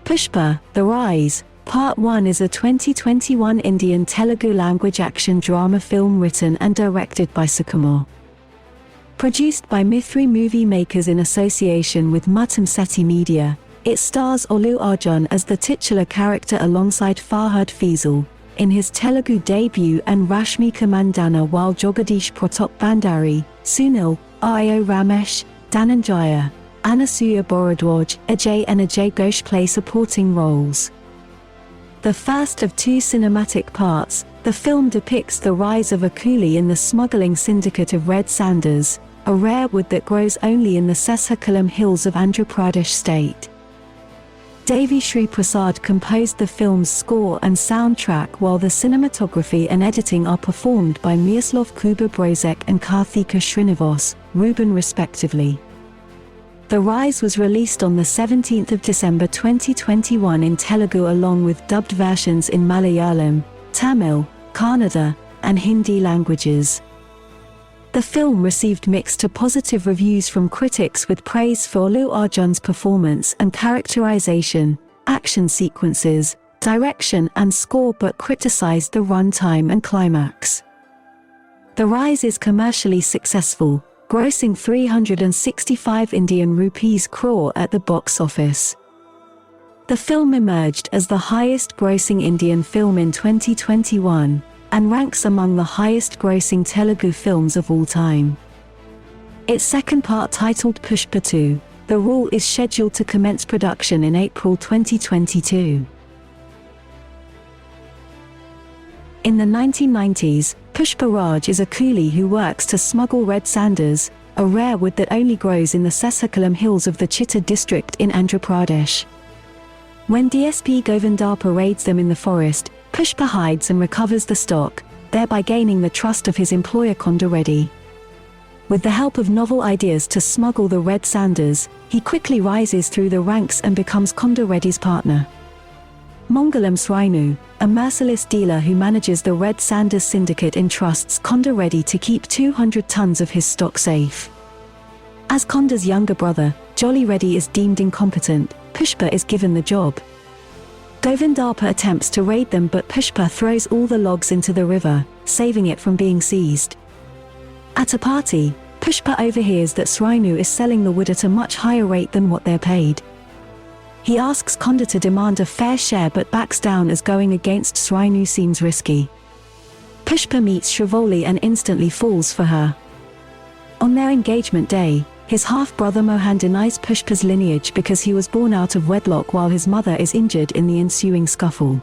Pushpa, The Rise, Part 1 is a 2021 Indian Telugu-language action drama film written and directed by Sukumar. Produced by Mythri Movie Makers in association with Muttamsetty Media, it stars Allu Arjun as the titular character alongside Fahadh Faasil in his Telugu debut and Rashmika Mandanna, while Jagadeesh Prathap Bandari, Sunil, Rao Ramesh, Dhananjaya, Anasuya Bharadwaj, Ajay and Ajay Ghosh play supporting roles. The first of two cinematic parts, the film depicts the rise of a coolie in the smuggling syndicate of red sanders, a rare wood that grows only in the Seshachalam hills of Andhra Pradesh state. Devi Sri Prasad composed the film's score and soundtrack, while the cinematography and editing are performed by Miroslaw, Kuba, Brozek and Karthika, Srinivas, Ruben respectively. The Rise was released on the 17th of December 2021 in Telugu along with dubbed versions in Malayalam, Tamil, Kannada, and Hindi languages. The film received mixed to positive reviews from critics, with praise for Allu Arjun's performance and characterization, action sequences, direction and score, but criticized the runtime and climax. The Rise is commercially successful, grossing 365 Indian rupees crore at the box office. The film emerged as the highest-grossing Indian film in 2021, and ranks among the highest-grossing Telugu films of all time. Its second part, titled Pushpa 2, The Rule, is scheduled to commence production in April 2022. In the 1990s, Pushpa Raj is a coolie who works to smuggle red sanders, a rare wood that only grows in the Seshachalam hills of the Chitta district in Andhra Pradesh. When DSP Govindappa raids them in the forest, Pushpa hides and recovers the stock, thereby gaining the trust of his employer Konda Reddy. With the help of novel ideas to smuggle the red sanders, he quickly rises through the ranks and becomes Konda Reddy's partner. Mangalam Srinu, a merciless dealer who manages the red sanders syndicate, entrusts Konda Reddy to keep 200 tons of his stock safe. As Konda's younger brother, Jolly Reddy, is deemed incompetent, Pushpa is given the job. Govindappa attempts to raid them, but Pushpa throws all the logs into the river, saving it from being seized. At a party, Pushpa overhears that Srinu is selling the wood at a much higher rate than what they're paid. He asks Konda to demand a fair share but backs down as going against Srinu seems risky. Pushpa meets Shravoli and instantly falls for her. On their engagement day, his half-brother Mohan denies Pushpa's lineage because he was born out of wedlock, while his mother is injured in the ensuing scuffle.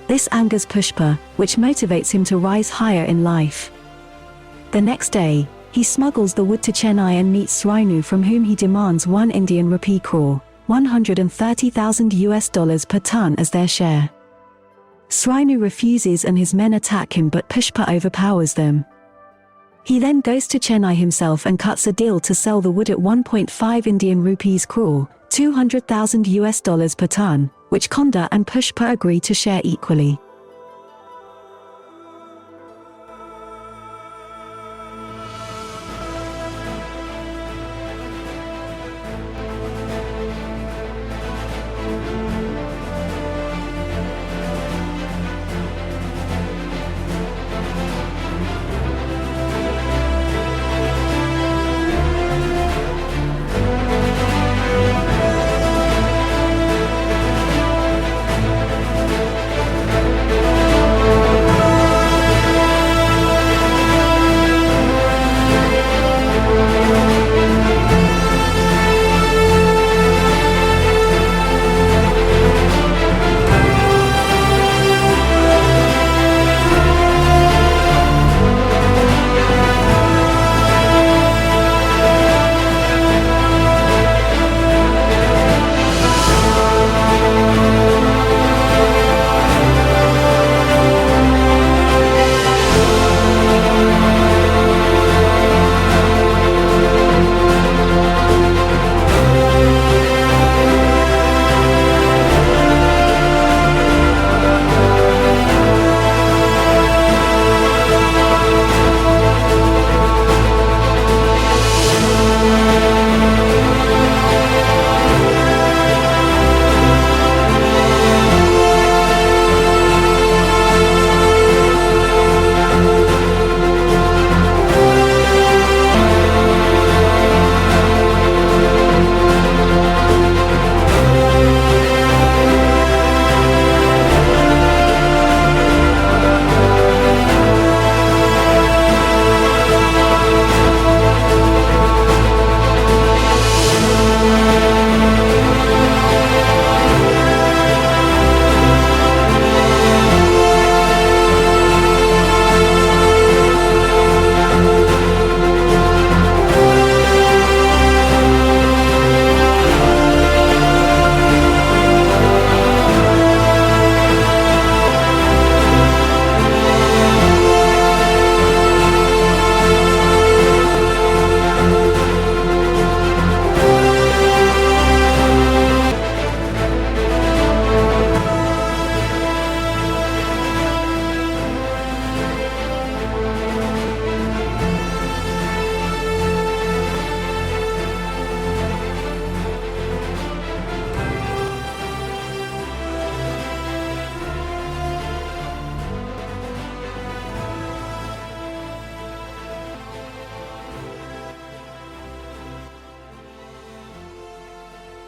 This angers Pushpa, which motivates him to rise higher in life. The next day, he smuggles the wood to Chennai and meets Srinu, from whom he demands 1 Indian rupee crore, $130,000 per ton, as their share. Srinu refuses and his men attack him, but Pushpa overpowers them. He then goes to Chennai himself and cuts a deal to sell the wood at 1.5 Indian rupees crore, $200,000 per ton, which Konda and Pushpa agree to share equally.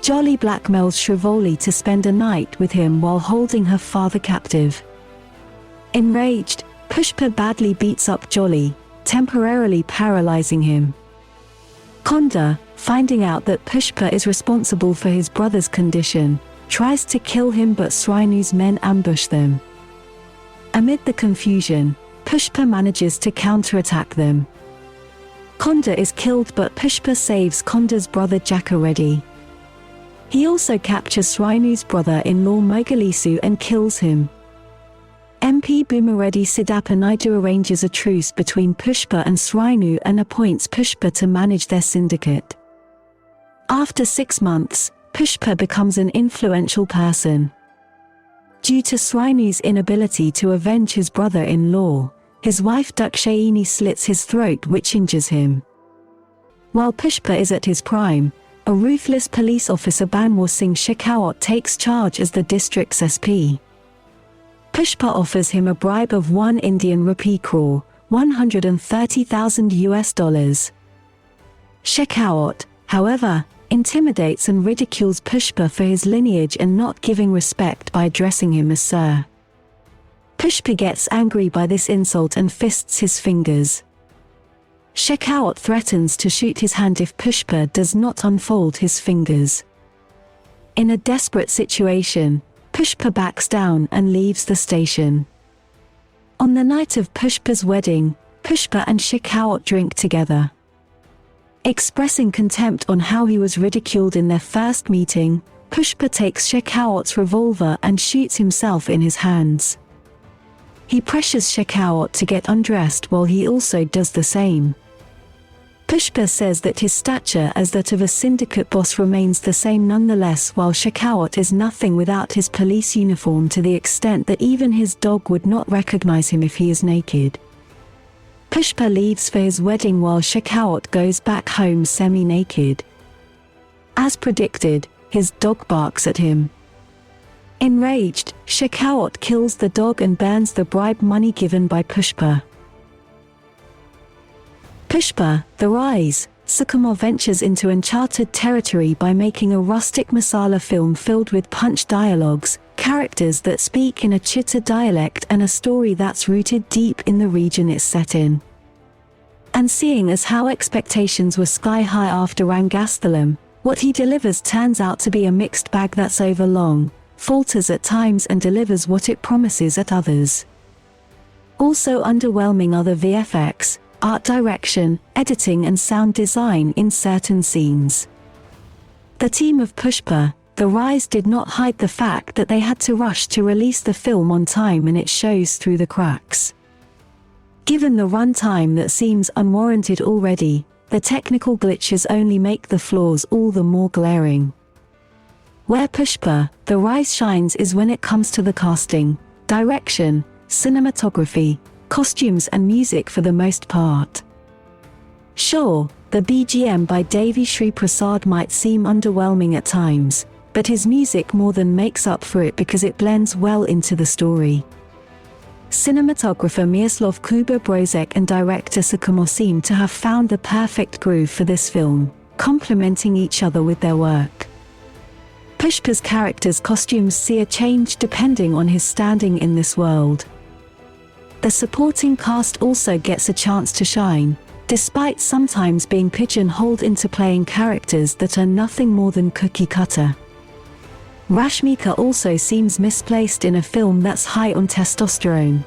Jolly blackmails Shrivoli to spend a night with him while holding her father captive. Enraged, Pushpa badly beats up Jolly, temporarily paralyzing him. Konda, finding out that Pushpa is responsible for his brother's condition, tries to kill him but Srinu's men ambush them. Amid the confusion, Pushpa manages to counterattack them. Konda is killed but Pushpa saves Konda's brother Jakareddy. He also captures Srinu's brother-in-law Mogalisu and kills him. MP Bhumireddy Siddhappa Naidu arranges a truce between Pushpa and Srinu and appoints Pushpa to manage their syndicate. After 6 months, Pushpa becomes an influential person. Due to Srinu's inability to avenge his brother-in-law, his wife Dakshayani slits his throat, which injures him. While Pushpa is at his prime, a ruthless police officer Banwar Singh Shekhawat takes charge as the district's SP. Pushpa offers him a bribe of 1 Indian rupee crore, $130,000. Shekhawat, however, intimidates and ridicules Pushpa for his lineage and not giving respect by addressing him as Sir. Pushpa gets angry by this insult and fists his fingers. Shekhawat threatens to shoot his hand if Pushpa does not unfold his fingers. In a desperate situation, Pushpa backs down and leaves the station. On the night of Pushpa's wedding, Pushpa and Shekhawat drink together. Expressing contempt on how he was ridiculed in their first meeting, Pushpa takes Shekhawat's revolver and shoots himself in his hands. He pressures Shekhawat to get undressed while he also does the same. Pushpa says that his stature as that of a syndicate boss remains the same nonetheless, while Shekhawat is nothing without his police uniform, to the extent that even his dog would not recognize him if he is naked. Pushpa leaves for his wedding while Shekhawat goes back home semi-naked. As predicted, his dog barks at him. Enraged, Shekhawat kills the dog and burns the bribe money given by Pushpa. Pushpa, The Rise, Sukumar ventures into uncharted territory by making a rustic masala film filled with punch dialogues, characters that speak in a Chitta dialect and a story that's rooted deep in the region it's set in. And seeing as how expectations were sky high after Rangasthalam, what he delivers turns out to be a mixed bag that's overlong, falters at times and delivers what it promises at others. Also underwhelming are the VFX, art direction, editing and sound design in certain scenes. The team of Pushpa, The Rise did not hide the fact that they had to rush to release the film on time, and it shows through the cracks. Given the runtime that seems unwarranted already, the technical glitches only make the flaws all the more glaring. Where Pushpa, The Rise shines is when it comes to the casting, direction, cinematography, costumes and music for the most part. Sure, the BGM by Devi Sri Prasad might seem underwhelming at times, but his music more than makes up for it because it blends well into the story. Cinematographer Miroslaw Kuba Brozek and director Sukumar seem to have found the perfect groove for this film, complementing each other with their work. Pushpa's character's costumes see a change depending on his standing in this world. The supporting cast also gets a chance to shine, despite sometimes being pigeonholed into playing characters that are nothing more than cookie cutter. Rashmika also seems misplaced in a film that's high on testosterone.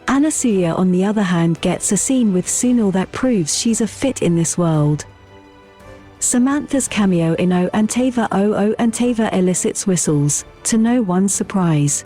Anasuya on the other hand gets a scene with Sunil that proves she's a fit in this world. Samantha's cameo in O Antava elicits whistles, to no one's surprise.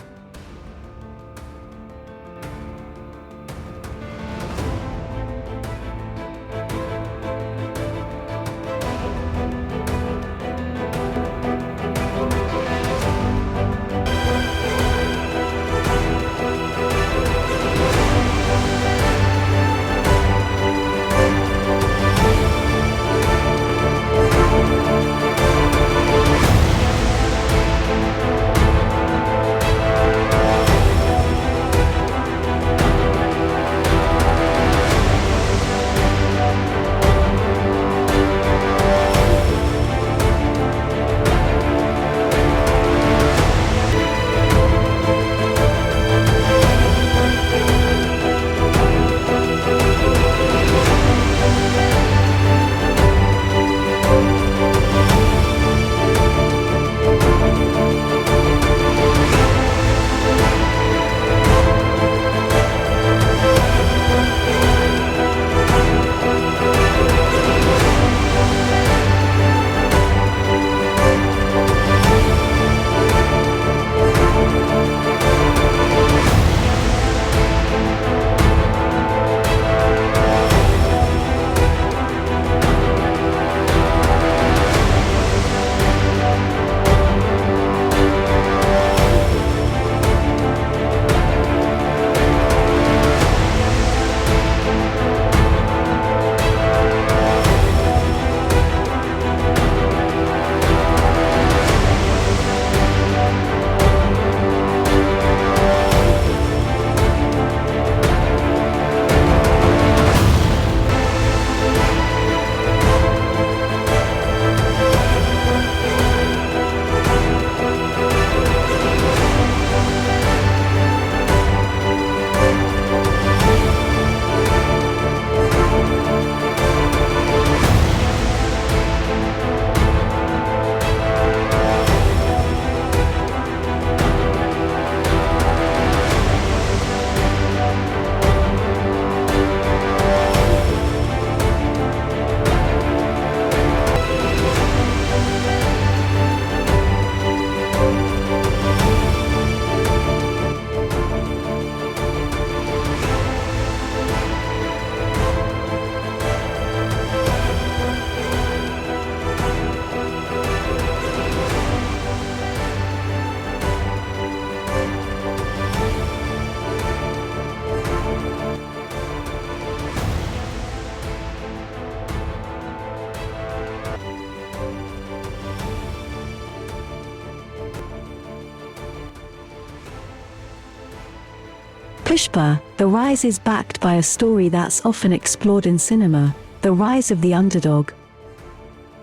Pushpa, The Rise is backed by a story that's often explored in cinema, the rise of the underdog.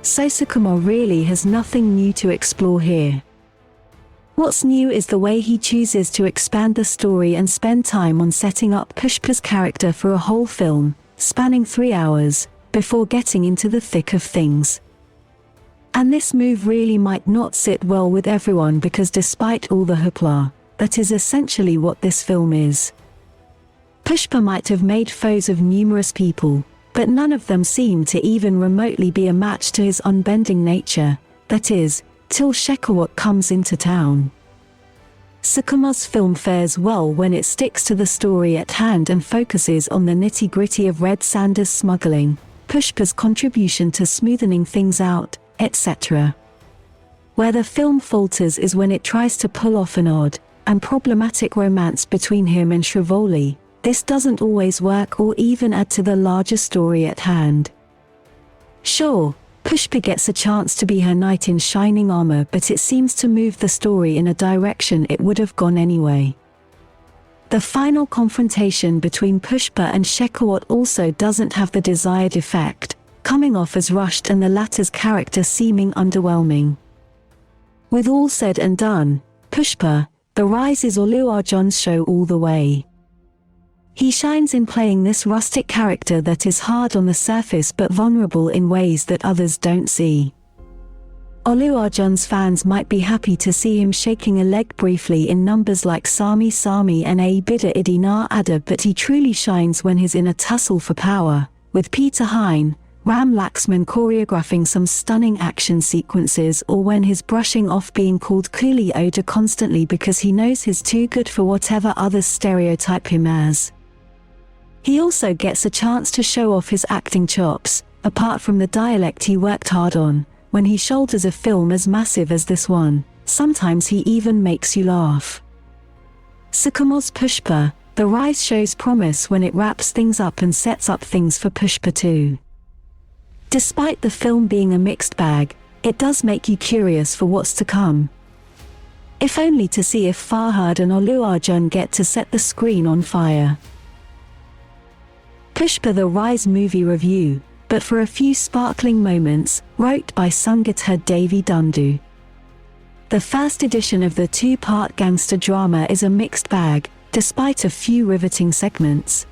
So Sukumar really has nothing new to explore here. What's new is the way he chooses to expand the story and spend time on setting up Pushpa's character for a whole film, spanning 3 hours, before getting into the thick of things. And this move really might not sit well with everyone because despite all the hoopla, that is essentially what this film is. Pushpa might have made foes of numerous people, but none of them seem to even remotely be a match to his unbending nature, that is, till Shekhawat comes into town. Sukumar's film fares well when it sticks to the story at hand and focuses on the nitty-gritty of Red Sanders smuggling, Pushpa's contribution to smoothing things out, etc. Where the film falters is when it tries to pull off an odd and problematic romance between him and Shrivoli. This doesn't always work or even add to the larger story at hand. Sure, Pushpa gets a chance to be her knight in shining armor, but it seems to move the story in a direction it would have gone anyway. The final confrontation between Pushpa and Shekhawat also doesn't have the desired effect, coming off as rushed and the latter's character seeming underwhelming. With all said and done, Pushpa, The Rise is Allu Arjun's show all the way. He shines in playing this rustic character that is hard on the surface but vulnerable in ways that others don't see. Allu Arjun's fans might be happy to see him shaking a leg briefly in numbers like Sami Sami and A Bida Idi Na Ada, but he truly shines when he's in a tussle for power, with Peter Hine, Ram Laxman choreographing some stunning action sequences, or when he's brushing off being called coolie Oda constantly because he knows he's too good for whatever others stereotype him as. He also gets a chance to show off his acting chops, apart from the dialect he worked hard on, when he shoulders a film as massive as this one. Sometimes he even makes you laugh. Sukumar's Pushpa, The Rise shows promise when it wraps things up and sets up things for Pushpa 2. Despite the film being a mixed bag, it does make you curious for what's to come. If only to see if Fahadh and Allu Arjun get to set the screen on fire. Pushpa The Rise movie review, but for a few sparkling moments, wrote by Sangeetha Devi Dundu. The first edition of the 2-part gangster drama is a mixed bag, despite a few riveting segments.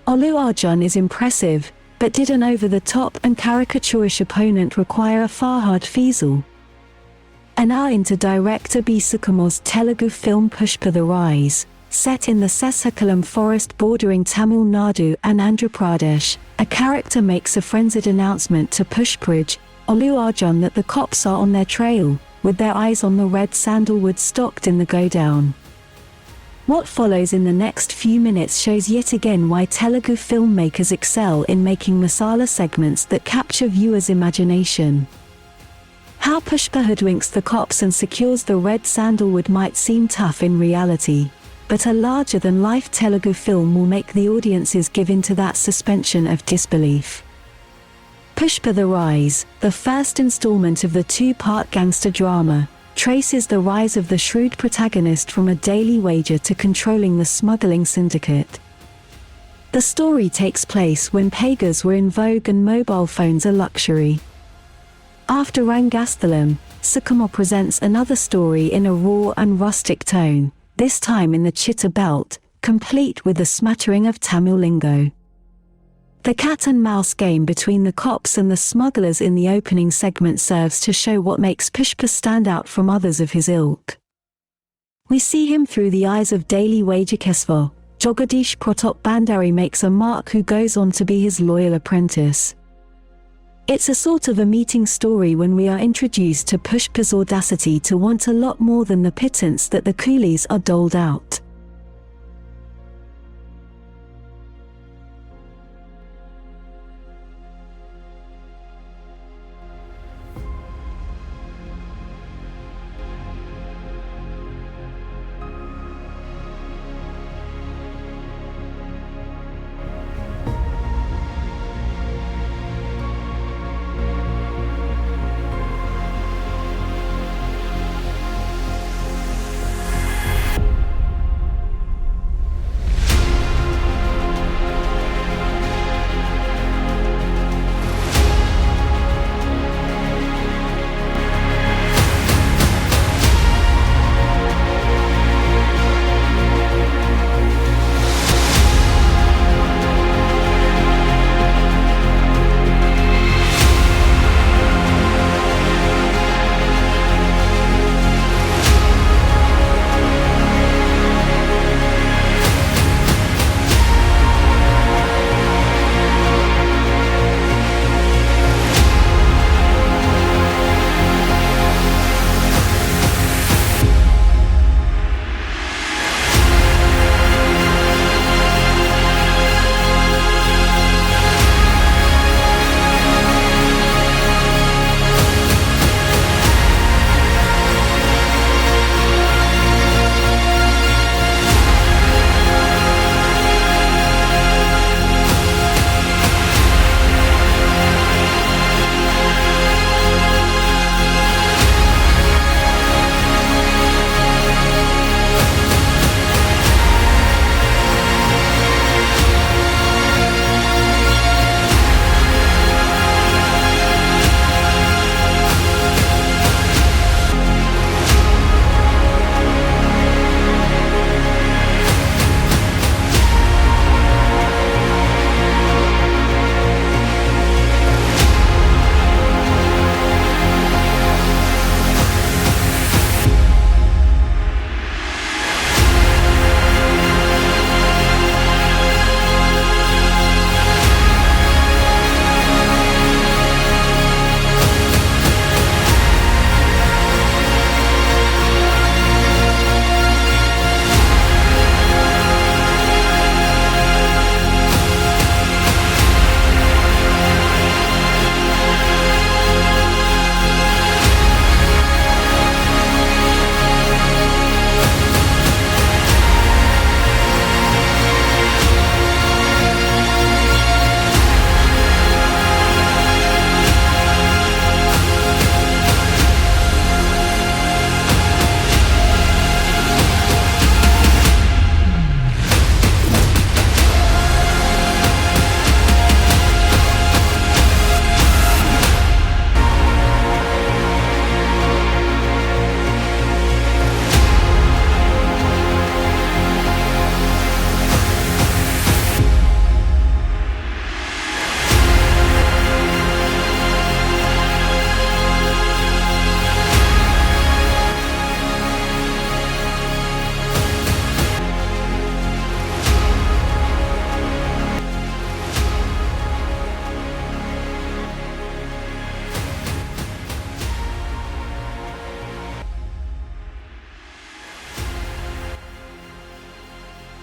Allu Arjun is impressive, but did an over-the-top and caricaturish opponent require a Fahadh Faasil? An hour into director B. Sukumar's Telugu film Pushpa The Rise, set in the Seshachalam forest bordering Tamil Nadu and Andhra Pradesh, a character makes a frenzied announcement to Pushpa, Allu Arjun, that the cops are on their trail, with their eyes on the red sandalwood stocked in the godown. What follows in the next few minutes shows yet again why Telugu filmmakers excel in making masala segments that capture viewers' imagination. How Pushpa hoodwinks the cops and secures the red sandalwood might seem tough in reality, but a larger-than-life Telugu film will make the audiences give in to that suspension of disbelief. Pushpa The Rise, the first installment of the 2-part gangster drama, traces the rise of the shrewd protagonist from a daily wager to controlling the smuggling syndicate. The story takes place when pagas were in vogue and mobile phones a luxury. After Rangasthalam, Sukumar presents another story in a raw and rustic tone, this time in the Chitta belt, complete with a smattering of Tamil lingo. The cat-and-mouse game between the cops and the smugglers in the opening segment serves to show what makes Pushpa stand out from others of his ilk. We see him through the eyes of daily wager Kesvo. Jagadeesh Prathap Bandari makes a mark who goes on to be his loyal apprentice. It's a sort of a meeting story when we are introduced to Pushpa's audacity to want a lot more than the pittance that the coolies are doled out.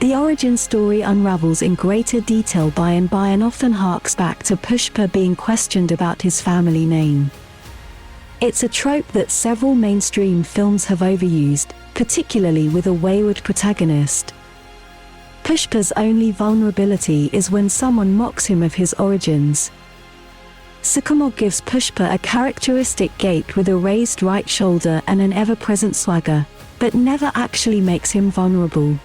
The origin story unravels in greater detail by and often harks back to Pushpa being questioned about his family name. It's a trope that several mainstream films have overused, particularly with a wayward protagonist. Pushpa's only vulnerability is when someone mocks him of his origins. Sukumar gives Pushpa a characteristic gait with a raised right shoulder and an ever-present swagger, but never actually makes him vulnerable.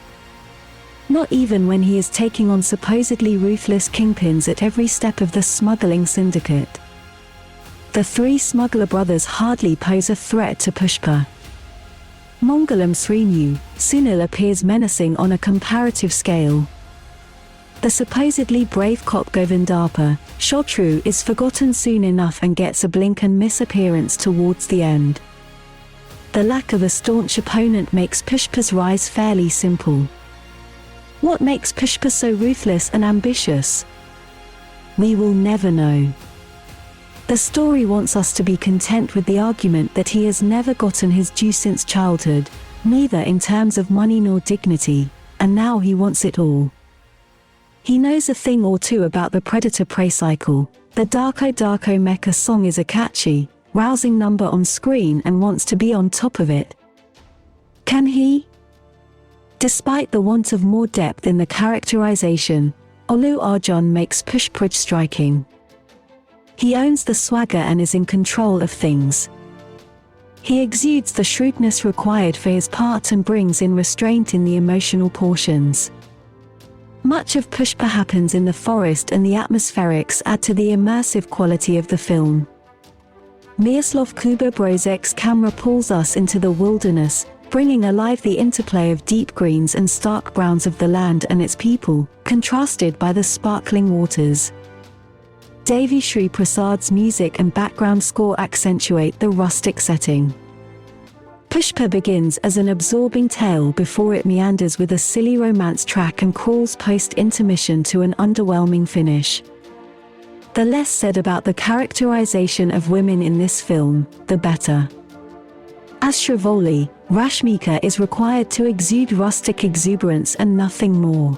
Not even when he is taking on supposedly ruthless kingpins at every step of the smuggling syndicate. The three smuggler brothers hardly pose a threat to Pushpa. Mangalam Srinu, Sunil appears menacing on a comparative scale. The supposedly brave cop Govindappa, Shotru, is forgotten soon enough and gets a blink and miss appearance towards the end. The lack of a staunch opponent makes Pushpa's rise fairly simple. What makes Pushpa so ruthless and ambitious? We will never know. The story wants us to be content with the argument that he has never gotten his due since childhood, neither in terms of money nor dignity, and now he wants it all. He knows a thing or two about the predator-prey cycle. The Darko Darko Mecha song is a catchy, rousing number on screen and wants to be on top of it. Can he? Despite the want of more depth in the characterization, Allu Arjun makes Pushpa striking. He owns the swagger and is in control of things. He exudes the shrewdness required for his part and brings in restraint in the emotional portions. Much of Pushpa happens in the forest and the atmospherics add to the immersive quality of the film. Miroslaw Kuba Brozek's camera pulls us into the wilderness, bringing alive the interplay of deep greens and stark browns of the land and its people, contrasted by the sparkling waters. Devi Sri Prasad's music and background score accentuate the rustic setting. Pushpa begins as an absorbing tale before it meanders with a silly romance track and crawls post-intermission to an underwhelming finish. The less said about the characterization of women in this film, the better. As Shravoli, Rashmika is required to exude rustic exuberance and nothing more.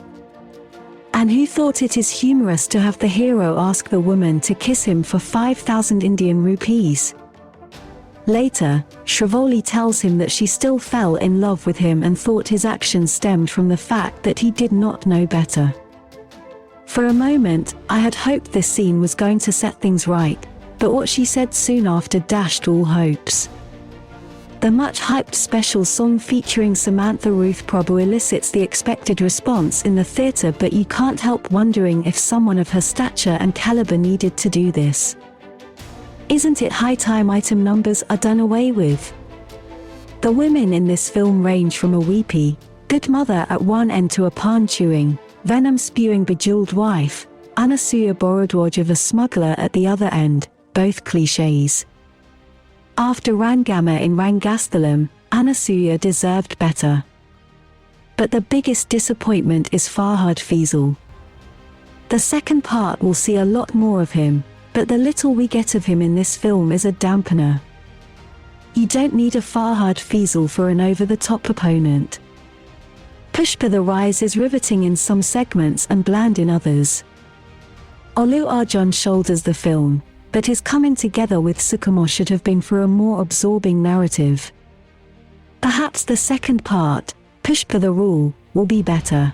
And who thought it is humorous to have the hero ask the woman to kiss him for 5,000 Indian rupees? Later, Shravoli tells him that she still fell in love with him and thought his actions stemmed from the fact that he did not know better. For a moment, I had hoped this scene was going to set things right, but what she said soon after dashed all hopes. The much-hyped special song featuring Samantha Ruth Prabhu elicits the expected response in the theatre, but you can't help wondering if someone of her stature and caliber needed to do this. Isn't it high time item numbers are done away with? The women in this film range from a weepy, good mother at one end to a pan-chewing, venom-spewing bejeweled wife, Anasuya Bharadwaj of a smuggler at the other end, both clichés. After Rangama in Rangasthalam, Anasuya deserved better. But the biggest disappointment is Fahadh Faasil. The second part will see a lot more of him, but the little we get of him in this film is a dampener. You don't need a Fahadh Faasil for an over-the-top opponent. Pushpa the Rise is riveting in some segments and bland in others. Allu Arjun shoulders the film, but his coming together with Sukumar should have been for a more absorbing narrative. Perhaps the second part, Pushpa the Rule, will be better.